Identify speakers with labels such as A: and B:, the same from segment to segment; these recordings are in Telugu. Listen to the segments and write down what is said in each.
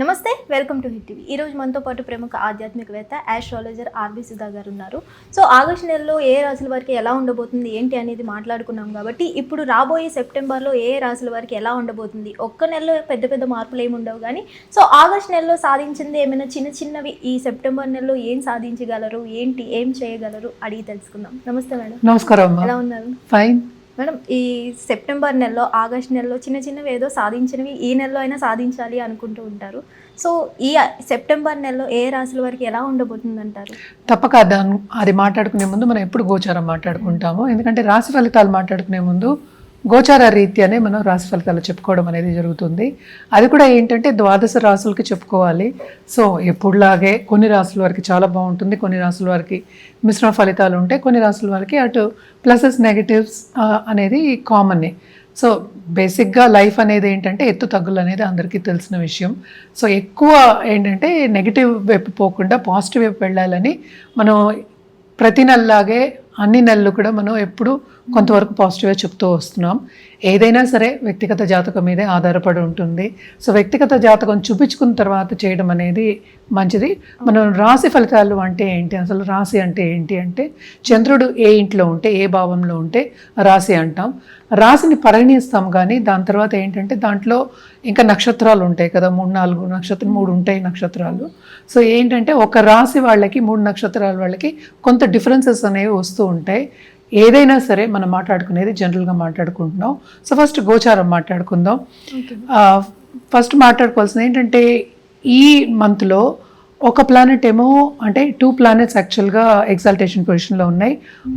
A: నమస్తే, వెల్కమ్ టు హిట్ టీవీ. ఈ రోజు మనతో పాటు ప్రముఖ ఆధ్యాత్మికవేత్త ఆస్ట్రాలజర్ ఆర్బి సుధా గారు ఉన్నారు. సో ఆగస్టు నెలలో ఏ రాశుల వారికి ఎలా ఉండబోతుంది ఏంటి అనేది మాట్లాడుకున్నాం కాబట్టి ఇప్పుడు రాబోయే సెప్టెంబర్లో ఏ రాశుల వారికి ఎలా ఉండబోతుంది, ఒక్క నెలలో పెద్ద పెద్ద మార్పులు ఏమి ఉండవు కానీ సో ఆగస్టు నెలలో సాధించింది ఏమైనా చిన్న చిన్నవి ఈ సెప్టెంబర్ నెలలో ఏం సాధించగలరు, ఏంటి ఏం చేయగలరు అడిగి తెలుసుకుందాం. నమస్తే మేడం.
B: నమస్కారం.
A: ఎలా ఉన్నారు?
B: ఫైన్
A: మేడం, ఈ సెప్టెంబర్ నెలలో ఆగస్ట్ నెలలో చిన్న చిన్నవి ఏదో సాధించినవి ఈ నెలలో అయినా సాధించాలి అనుకుంటూ ఉంటారు. సో ఈ సెప్టెంబర్ నెలలో ఏ రాశుల వారికి ఎలా ఉండబోతుంది అంటారు?
B: తప్పక అది మాట్లాడుకునే ముందు మనం ఎప్పుడు గోచారం మాట్లాడుకుంటాము. ఎందుకంటే రాశి ఫలితాలు మాట్లాడుకునే ముందు గోచార రీత్యానే మనం రాశి ఫలితాలు చెప్పుకోవడం అనేది జరుగుతుంది. అది కూడా ఏంటంటే ద్వాదశ రాశులకి చెప్పుకోవాలి. సో ఎప్పుడులాగే కొన్ని రాశుల వారికి చాలా బాగుంటుంది, కొన్ని రాశుల వారికి మిశ్రమ ఫలితాలు ఉంటాయి, కొన్ని రాశుల వారికి అటు ప్లసెస్ నెగటివ్స్ అనేది కామన్నే. సో బేసిక్గా లైఫ్ అనేది ఏంటంటే ఎత్తు తగ్గులు అనేది అందరికీ తెలిసిన విషయం. సో ఎక్కువ ఏంటంటే నెగిటివ్ వైపు పోకుండా పాజిటివ్ వైపు వెళ్ళాలని మనం ప్రతి నెలలాగే అన్ని నెలలు కూడా మనం ఎప్పుడు కొంతవరకు పాజిటివ్గా చెప్తూ వస్తున్నాం. ఏదైనా సరే వ్యక్తిగత జాతకం మీదే ఆధారపడి ఉంటుంది. సో వ్యక్తిగత జాతకం చూపించుకున్న తర్వాత చేయడం అనేది మంచిది. మనం రాశి ఫలితాలు అంటే ఏంటి, అసలు రాశి అంటే ఏంటి అంటే చంద్రుడు ఏ ఇంట్లో ఉంటే ఏ భావంలో ఉంటే రాశి అంటాం. రాశిని పరిగణిస్తాం కానీ దాని తర్వాత ఏంటంటే దాంట్లో ఇంకా నక్షత్రాలు ఉంటాయి కదా, 3 ఉంటాయి నక్షత్రాలు. సో ఏంటంటే ఒక రాశి వాళ్ళకి 3 నక్షత్రాల వాళ్ళకి కొంత డిఫరెన్సెస్ అనేవి వస్తూ ఉంటాయి. ఏదైనా సరే మనం మాట్లాడుకునేది జనరల్గా మాట్లాడుకుంటున్నాం. సో ఫస్ట్ గోచారం మాట్లాడుకుందాం. ఫస్ట్ మాట్లాడుకోవాల్సింది ఏంటంటే ఈ మంత్లో ఒక ప్లానెట్ ఏమో అంటే 2 ప్లానెట్స్ యాక్చువల్గా ఎగ్జాల్టేషన్ పొజిషన్లో ఉన్నాయి,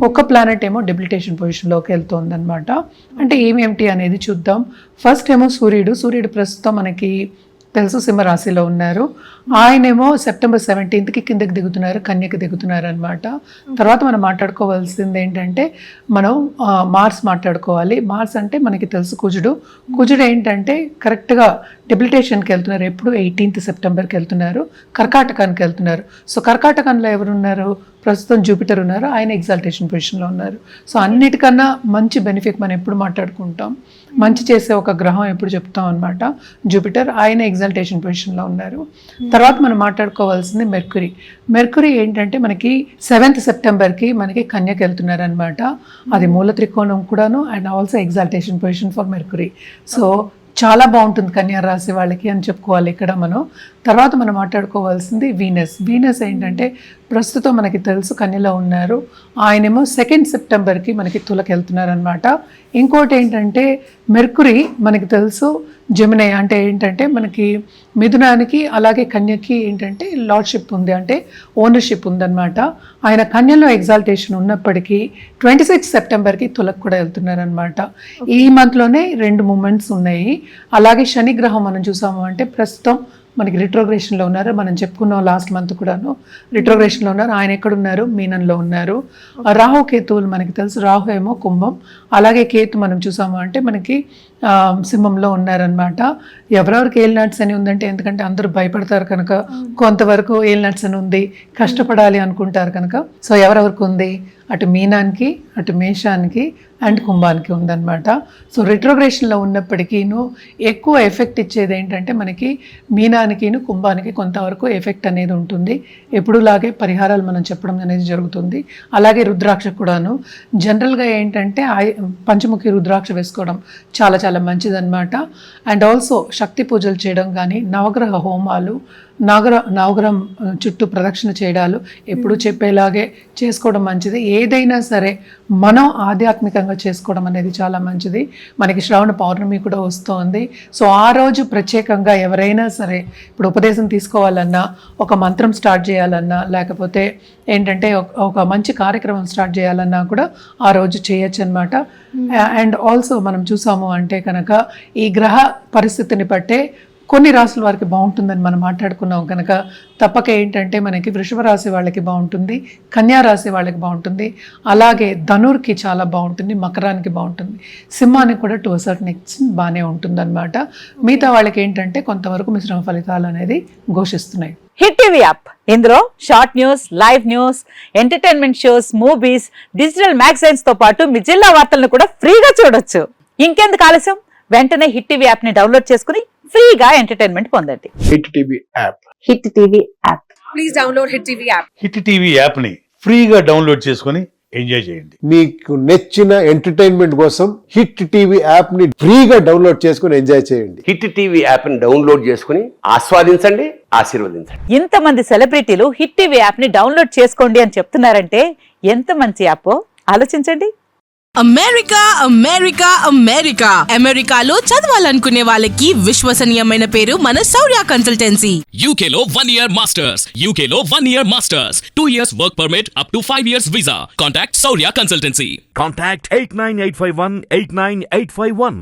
B: ఒక ప్లానెట్ ఏమో డెబిలిటేషన్ పొజిషన్లోకి వెళ్తుంది అనమాట. అంటే ఏమేమిటి అనేది చూద్దాం. ఫస్ట్ ఏమో సూర్యుడు ప్రస్తుతం మనకి తెలుసు సింహరాశిలో ఉన్నారు. ఆయనేమో సెప్టెంబర్ 17కి కిందకి దిగుతున్నారు, కన్యకి దిగుతున్నారు అనమాట. తర్వాత మనం మాట్లాడుకోవాల్సింది ఏంటంటే మనం మార్స్ మాట్లాడుకోవాలి. మార్స్ అంటే మనకి తెలుసు కుజుడు ఏంటంటే కరెక్ట్గా డెబిలిటేషన్కి వెళ్తున్నారు. ఎప్పుడు 18th సెప్టెంబర్కి వెళ్తున్నారు, కర్కాటకానికి వెళ్తున్నారు. సో కర్కాటకంలో ఎవరున్నారు, ప్రస్తుతం జూపిటర్ ఉన్నారు, ఆయన ఎగ్జాల్టేషన్ పొజిషన్లో ఉన్నారు. సో అన్నిటికన్నా మంచి బెనిఫిట్ మనం ఎప్పుడు మాట్లాడుకుంటాం, మంచి చేసే ఒక గ్రహం ఎప్పుడు చెప్తాం అనమాట జూపిటర్, ఆయన ఎగ్జాల్టేషన్ పొజిషన్లో ఉన్నారు. తర్వాత మనం మాట్లాడుకోవాల్సింది మెర్కురీ ఏంటంటే మనకి 7th సెప్టెంబర్కి మనకి కన్యకి వెళ్తున్నారు అనమాట. అది మూల త్రికోణం కూడాను and also exaltation position for Mercury. So చాలా బాగుంటుంది కన్యా రాశి వాళ్ళకి అని చెప్పుకోవాలి ఇక్కడ మనం. తర్వాత మనం మాట్లాడుకోవాల్సింది వీనస్ ఏంటంటే ప్రస్తుతం మనకి తెలుసు కన్యలో ఉన్నారు, ఆయనేమో 2nd సెప్టెంబర్కి మనకి తులకి వెళ్తున్నారు అనమాట. ఇంకోటి ఏంటంటే మెర్కురీ మనకి తెలుసు జెమిని అంటే ఏంటంటే మనకి మిథునానికి అలాగే కన్యకి ఏంటంటే లార్డ్షిప్ ఉంది, అంటే ఓనర్షిప్ ఉందన్నమాట. ఆయన కన్యలో ఎగ్జాల్టేషన్ ఉన్నప్పటికీ 26 సెప్టెంబర్కి తులకు కూడా వెళ్తున్నారు అనమాట. ఈ మంత్లోనే 2 మూమెంట్స్ ఉన్నాయి. అలాగే శని గ్రహం మనం చూసాము అంటే ప్రస్తుతం మనకి రిట్రోగ్రేషన్లో ఉన్నారు. మనం చెప్పుకున్నాం లాస్ట్ మంత్ కూడాను రిట్రోగ్రేషన్లో ఉన్నారు. ఆయన ఎక్కడున్నారు, మీనంలో ఉన్నారు. రాహు కేతువులు మనకి తెలుసు, రాహు ఏమో కుంభం, అలాగే కేతు మనం చూసాము అంటే మనకి సింహంలో ఉన్నారనమాట. ఎవరెవరికి ఏలినాట్స్ అని ఉందంటే ఎందుకంటే అందరూ భయపడతారు కనుక కొంతవరకు ఏలినాట్స్ అని ఉంది, కష్టపడాలి అనుకుంటారు కనుక సో ఎవరెవరికి ఉంది, అటు మీనానికి అటు మేషానికి అండ్ కుంభానికి ఉందన్నమాట. సో రిట్రోగ్రేషన్లో ఉన్నప్పటికీను ఎక్కువ ఎఫెక్ట్ ఇచ్చేది ఏంటంటే మనకి మీనానికిను కుంభానికి కొంతవరకు ఎఫెక్ట్ అనేది ఉంటుంది. ఎప్పుడులాగే పరిహారాలు మనం చెప్పడం అనేది జరుగుతుంది. అలాగే రుద్రాక్ష కూడాను జనరల్గా ఏంటంటే పంచముఖి రుద్రాక్ష వేసుకోవడం చాలా చాలా మంచిదన్నమాట. అండ్ ఆల్సో శక్తి పూజలు చేయడం కానీ, నవగ్రహ హోమాలు, నవగ్రహం చుట్టూ ప్రదక్షిణ చేయడాలు ఎప్పుడు చెప్పేలాగే చేసుకోవడం మంచిది. ఏదైనా సరే మనం ఆధ్యాత్మికంగా చేసుకోవడం అనేది చాలా మంచిది. మనకి శ్రావణ పౌర్ణమి కూడా వస్తుంది. సో ఆ రోజు ప్రత్యేకంగా ఎవరైనా సరే ఇప్పుడు ఉపదేశం తీసుకోవాలన్నా, ఒక మంత్రం స్టార్ట్ చేయాలన్నా, లేకపోతే ఏంటంటే ఒక మంచి కార్యక్రమం స్టార్ట్ చేయాలన్నా కూడా ఆ రోజు చేయొచ్చు అనమాట. అండ్ ఆల్సో మనం చూసాము అంటే కనుక ఈ గ్రహ పరిస్థితిని బట్టే కొన్ని రాశుల వారికి బాగుంటుందని మనం మాట్లాడుకున్నాం కనుక తప్పక ఏంటంటే మనకి వృషభ రాశి వాళ్ళకి బాగుంటుంది, కన్యా రాశి వాళ్ళకి బాగుంటుంది, అలాగే ధనుర్కి చాలా బాగుంటుంది, మకరానికి బాగుంటుంది, సింహానికి కూడా టు సర్టన్ ఎక్స్టెంట్ బాగానే ఉంటుంది అనమాట. మిగతా వాళ్ళకి ఏంటంటే కొంతవరకు మిశ్రమ ఫలితాలు అనేది ఘోషిస్తున్నాయి.
C: హిట్ టీవీ యాప్, ఇందులో short news, live news, entertainment shows, movies, digital magazines తో పాటు మీ జిల్లా వార్తలను కూడా ఫ్రీగా చూడొచ్చు. ఇంకెందుకు ఆలస్యం, వెంటనే హిట్ టీవీ యాప్ ని డౌన్లోడ్ చేసుకుని ఫ్రీగా ఎంటర్టైన్మెంట్ పొందండి.
D: Hit TV app.
C: Hit TV app.
E: Hit TV యాప్ని ఫ్రీగా డౌన్లోడ్ చేసుకొని ఎంజాయ్ చేయండి.
D: మీకు నచ్చిన ఎంటర్టైన్మెంట్ కోసం హిట్ టీవీ యాప్ ని ఫ్రీగా డౌన్లోడ్ చేసుకుని ఎంజాయ్ చేయండి.
F: హిట్ టీవీ యాప్ని డౌన్లోడ్ చేసుకుని ఆస్వాదించండి, ఆశీర్వదించండి.
C: ఇంతమంది సెలబ్రిటీలు హిట్ టీవీ యాప్ ని డౌన్లోడ్ చేసుకోండి అని చెప్తున్నారంటే ఎంత మంచి యాప్ ఆలోచించండి.
G: అమెరికా అమెరికా అమెరికా అమెరికాలో చదవాలనుకునే వాళ్ళకి విశ్వసనీయమైన పేరు మన శౌర్య కన్సల్టెన్సీ.
H: UK లో 1 year masters. UK లో 1 year masters. 2 years work permit up to 5 years visa. Contact Saurya Consultancy.
I: Contact 89851 89851.